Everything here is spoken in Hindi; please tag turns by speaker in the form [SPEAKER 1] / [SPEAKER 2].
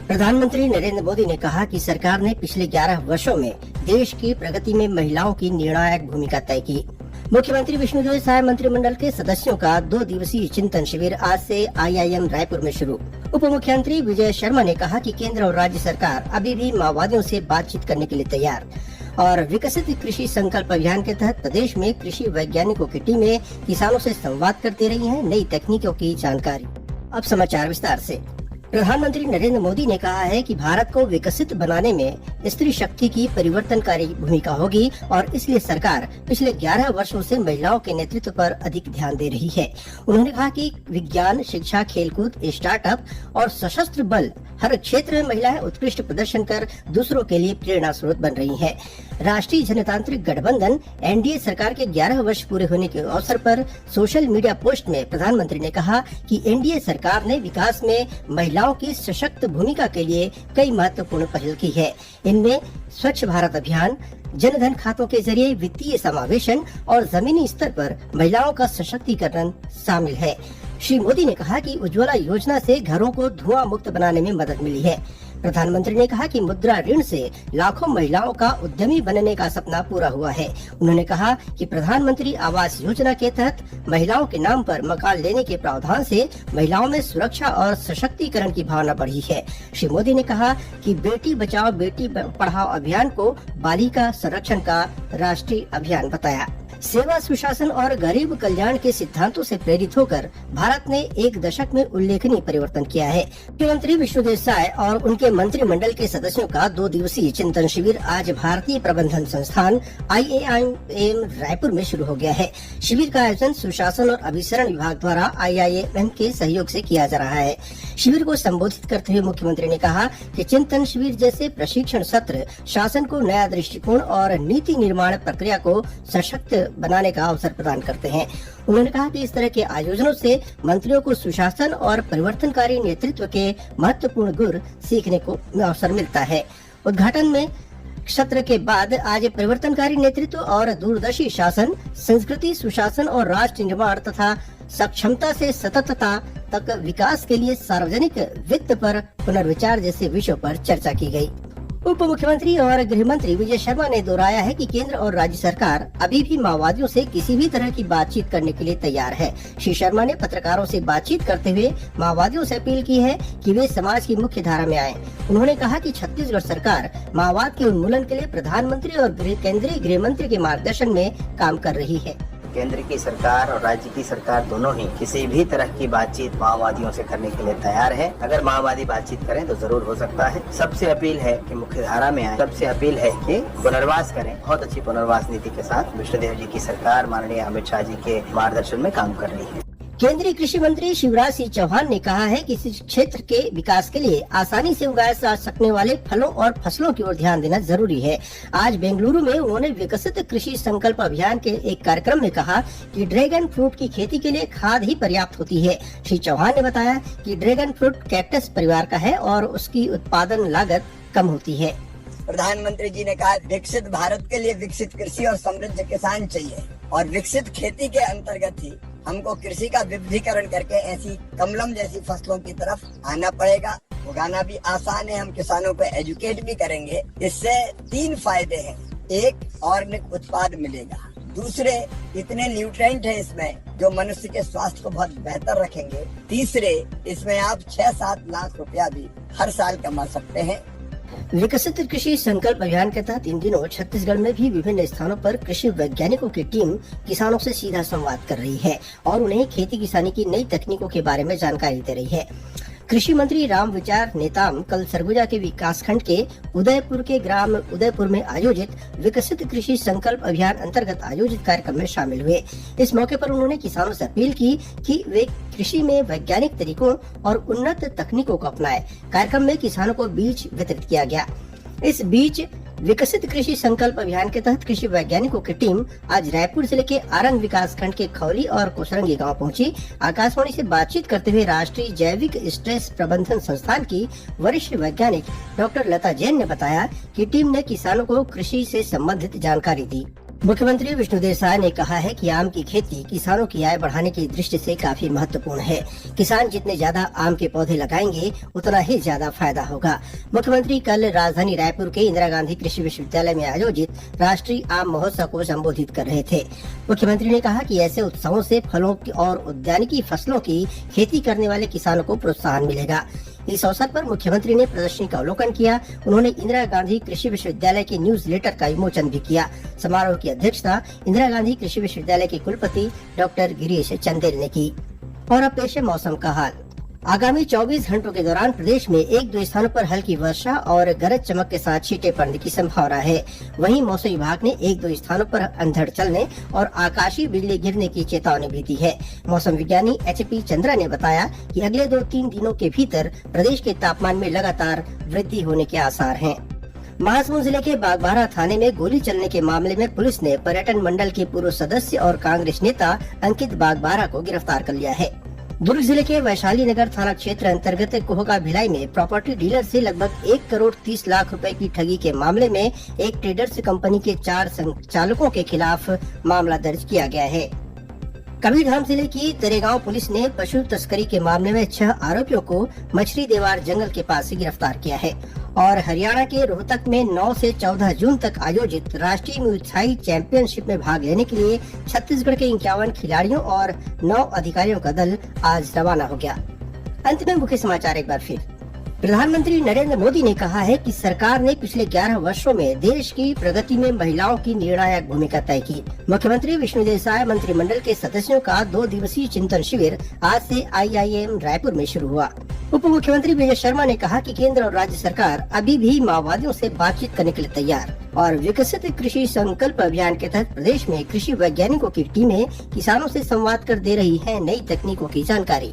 [SPEAKER 1] प्रधानमंत्री नरेंद्र मोदी ने कहा कि सरकार ने पिछले 11 वर्षों में देश की प्रगति में महिलाओं की निर्णायक भूमिका तय की। मुख्यमंत्री विष्णुदेव साय मंत्रिमंडल के सदस्यों का 2 दिवसीय चिंतन शिविर आज से IIM रायपुर में शुरू। उप मुख्यमंत्री विजय शर्मा ने कहा कि केंद्र और राज्य सरकार अभी भी माओवादियों से बातचीत करने के लिए तैयार। और विकसित कृषि संकल्प अभियान के तहत प्रदेश में कृषि वैज्ञानिकों की टीमें किसानों से संवाद करती रही हैं नई तकनीकों की जानकारी। अब समाचार विस्तार से। प्रधानमंत्री नरेंद्र मोदी ने कहा है कि भारत को विकसित बनाने में स्त्री शक्ति की परिवर्तनकारी भूमिका होगी और इसलिए सरकार पिछले 11 वर्षों से महिलाओं के नेतृत्व पर अधिक ध्यान दे रही है। उन्होंने कहा कि विज्ञान, शिक्षा, खेलकूद, स्टार्टअप और सशस्त्र बल हर क्षेत्र में महिलाएं उत्कृष्ट प्रदर्शन कर दूसरों के लिए प्रेरणा स्रोत बन रही हैं। राष्ट्रीय जनतांत्रिक गठबंधन NDA सरकार के 11 वर्ष पूरे होने के अवसर पर सोशल मीडिया पोस्ट में प्रधानमंत्री ने कहा कि NDA सरकार ने विकास में महिलाओं की सशक्त भूमिका के लिए कई महत्वपूर्ण पहल की है। इनमें स्वच्छ भारत अभियान, जनधन खातों के जरिए वित्तीय समावेशन और जमीनी स्तर पर महिलाओं का सशक्तिकरण शामिल है। श्री मोदी ने कहा कि उज्ज्वला योजना से घरों को धुआं मुक्त बनाने में मदद मिली है। प्रधानमंत्री ने कहा कि मुद्रा ऋण से लाखों महिलाओं का उद्यमी बनने का सपना पूरा हुआ है। उन्होंने कहा कि प्रधानमंत्री आवास योजना के तहत महिलाओं के नाम पर मकान लेने के प्रावधान से महिलाओं में सुरक्षा और सशक्तिकरण की भावना बढ़ी है। श्री मोदी ने कहा कि बेटी बचाओ बेटी पढ़ाओ अभियान को बालिका संरक्षण का राष्ट्रीय अभियान बताया। सेवा, सुशासन और गरीब कल्याण के सिद्धांतों से प्रेरित होकर भारत ने एक दशक में उल्लेखनीय परिवर्तन किया है। मुख्यमंत्री विष्णुदेव साय और उनके मंत्रिमंडल के सदस्यों का 2 दिवसीय चिंतन शिविर आज भारतीय प्रबंधन संस्थान IIM रायपुर में शुरू हो गया है। शिविर का आयोजन सुशासन और अभिसरण विभाग द्वारा IIM के सहयोग से किया जा रहा है। शिविर को संबोधित करते हुए मुख्यमंत्री ने कहा कि चिंतन शिविर जैसे प्रशिक्षण सत्र शासन को नया दृष्टिकोण और नीति निर्माण प्रक्रिया को सशक्त बनाने का अवसर प्रदान करते हैं। उन्होंने कहा कि इस तरह के आयोजनों से मंत्रियों को सुशासन और परिवर्तनकारी नेतृत्व के महत्वपूर्ण गुण सीखने को अवसर मिलता है। उद्घाटन में सत्र के बाद आज परिवर्तनकारी नेतृत्व और दूरदर्शी शासन, संस्कृति, सुशासन और राष्ट्र निर्माण तथा सक्षमता से सततता तक विकास के लिए सार्वजनिक वित्त पर पुनर्विचार जैसे विषयों पर चर्चा की गई। उप मुख्यमंत्री और गृह मंत्री विजय शर्मा ने दोहराया है कि केंद्र और राज्य सरकार अभी भी माओवादियों से किसी भी तरह की बातचीत करने के लिए तैयार है। श्री शर्मा ने पत्रकारों से बातचीत करते हुए माओवादियों से अपील की है कि वे समाज की मुख्य धारा में आएं। उन्होंने कहा कि छत्तीसगढ़ सरकार माओवाद के उन्मूलन के लिए प्रधानमंत्री और केंद्रीय गृह मंत्री के मार्गदर्शन में काम कर रही है।
[SPEAKER 2] केंद्र की सरकार और राज्य की सरकार दोनों ही किसी भी तरह की बातचीत माओवादियों से करने के लिए तैयार है। अगर माओवादी बातचीत करें तो जरूर हो सकता है। सबसे अपील है कि मुख्य धारा में आए। सबसे अपील है कि पुनर्वास करें। बहुत अच्छी पुनर्वास नीति के साथ विष्णुदेव जी की सरकार माननीय अमित शाह जी के मार्गदर्शन में काम कर रही है।
[SPEAKER 1] केंद्रीय कृषि मंत्री शिवराज सिंह चौहान ने कहा है कि इस क्षेत्र के विकास के लिए आसानी से उगाए जा सकने वाले फलों और फसलों की ओर ध्यान देना जरूरी है। आज बेंगलुरु में उन्होंने विकसित कृषि संकल्प अभियान के एक कार्यक्रम में कहा कि ड्रैगन फ्रूट की खेती के लिए खाद ही पर्याप्त होती है। श्री चौहान ने बताया कि ड्रैगन फ्रूट कैक्टस परिवार का है और उसकी उत्पादन लागत कम होती है।
[SPEAKER 3] प्रधानमंत्री जी ने कहा विकसित भारत के लिए विकसित कृषि और समृद्ध किसान चाहिए और विकसित खेती के अंतर्गत ही हमको कृषि का विविधीकरण करके ऐसी कमलम जैसी फसलों की तरफ आना पड़ेगा। उगाना भी आसान है, हम किसानों को एजुकेट भी करेंगे। इससे 3 फायदे हैं। एक, ऑर्गेनिक उत्पाद मिलेगा। दूसरे, इतने न्यूट्रिएंट हैं इसमें जो मनुष्य के स्वास्थ्य को बहुत बेहतर रखेंगे। तीसरे, इसमें आप 6-7 लाख रुपया भी हर साल कमा सकते हैं।
[SPEAKER 1] विकसित कृषि संकल्प अभियान के तहत इन दिनों छत्तीसगढ़ में भी विभिन्न स्थानों पर कृषि वैज्ञानिकों की टीम किसानों से सीधा संवाद कर रही है और उन्हें खेती किसानी की नई तकनीकों के बारे में जानकारी दे रही है। कृषि मंत्री रामविचार नेताम कल सरगुजा के विकासखंड के उदयपुर के ग्राम उदयपुर में आयोजित विकसित कृषि संकल्प अभियान अंतर्गत आयोजित कार्यक्रम में शामिल हुए। इस मौके पर उन्होंने किसानों से अपील की कि वे कृषि में वैज्ञानिक तरीकों और उन्नत तकनीकों को अपनाएं। कार्यक्रम में किसानों को बीज वितरित किया गया। इस बीच विकसित कृषि संकल्प अभियान के तहत कृषि वैज्ञानिकों की टीम आज रायपुर जिले के आरंग विकास खंड के खौली और कोसरंगी गांव पहुंची। आकाशवाणी से बातचीत करते हुए राष्ट्रीय जैविक स्ट्रेस प्रबंधन संस्थान की वरिष्ठ वैज्ञानिक डॉक्टर लता जैन ने बताया कि टीम ने किसानों को कृषि से संबंधित जानकारी दी। मुख्यमंत्री विष्णुदेव साय ने कहा है कि आम की खेती किसानों की आय बढ़ाने की दृष्टि से काफी महत्वपूर्ण है। किसान जितने ज्यादा आम के पौधे लगाएंगे उतना ही ज्यादा फायदा होगा। मुख्यमंत्री कल राजधानी रायपुर के इंदिरा गांधी कृषि विश्वविद्यालय में आयोजित राष्ट्रीय आम महोत्सव को संबोधित कर रहे थे। मुख्यमंत्री ने कहा कि ऐसे उत्सवों से फलों और उद्यानिकी फसलों की खेती करने वाले किसानों को प्रोत्साहन मिलेगा। इस अवसर पर मुख्यमंत्री ने प्रदर्शनी का अवलोकन किया। उन्होंने इंदिरा गांधी कृषि विश्वविद्यालय के न्यूज लेटर का विमोचन भी किया। समारोह की अध्यक्षता इंदिरा गांधी कृषि विश्वविद्यालय के कुलपति डॉक्टर गिरीश चंदेल ने की। और अब पेश है मौसम का हाल। आगामी 24 घंटों के दौरान प्रदेश में 1-2 स्थानों पर हल्की वर्षा और गरज चमक के साथ छींटे पड़ने की संभावना है। वहीं मौसम विभाग ने 1-2 स्थानों पर अंधड़ चलने और आकाशीय बिजली गिरने की चेतावनी भी दी है। मौसम विज्ञानी HP चंद्रा ने बताया कि अगले 2-3 दिनों के भीतर प्रदेश के तापमान में लगातार वृद्धि होने के आसार हैं। महासमुंद जिले के बागबाहरा थाने में गोली चलने के मामले में पुलिस ने पर्यटन मंडल के पूर्व सदस्य और कांग्रेस नेता अंकित बागबाहरा को गिरफ्तार कर लिया है। दुर्ग जिले के वैशाली नगर थाना क्षेत्र अंतर्गत कोहका भिलाई में प्रॉपर्टी डीलर से लगभग 1 करोड़ 30 लाख रुपए की ठगी के मामले में एक ट्रेडर्स कंपनी के 4 संचालकों के खिलाफ मामला दर्ज किया गया है। कबीरधाम जिले की तरेगांव पुलिस ने पशु तस्करी के मामले में 6 आरोपियों को मछली देवार जंगल के पास से गिरफ्तार किया है। और हरियाणा के रोहतक में 9 से 14 जून तक आयोजित राष्ट्रीय मुई चैंपियनशिप में भाग लेने के लिए छत्तीसगढ़ के 51 खिलाड़ियों और 9 अधिकारियों का दल आज रवाना हो गया। अंत में मुख्य समाचार एक बार फिर। प्रधानमंत्री नरेंद्र मोदी ने कहा है कि सरकार ने पिछले 11 वर्षों में देश की प्रगति में महिलाओं की निर्णायक भूमिका तय की। मुख्यमंत्री विष्णुदेव साय मंत्रिमंडल के सदस्यों का 2 दिवसीय चिंतन शिविर आज से IIM रायपुर में शुरू हुआ। उप मुख्यमंत्री विजय शर्मा ने कहा कि केंद्र और राज्य सरकार अभी भी माओवादियों से बातचीत करने के लिए तैयार। और विकसित कृषि संकल्प अभियान के तहत प्रदेश में कृषि वैज्ञानिकों की टीमें किसानों से संवाद कर दे रही हैं नई तकनीकों की जानकारी।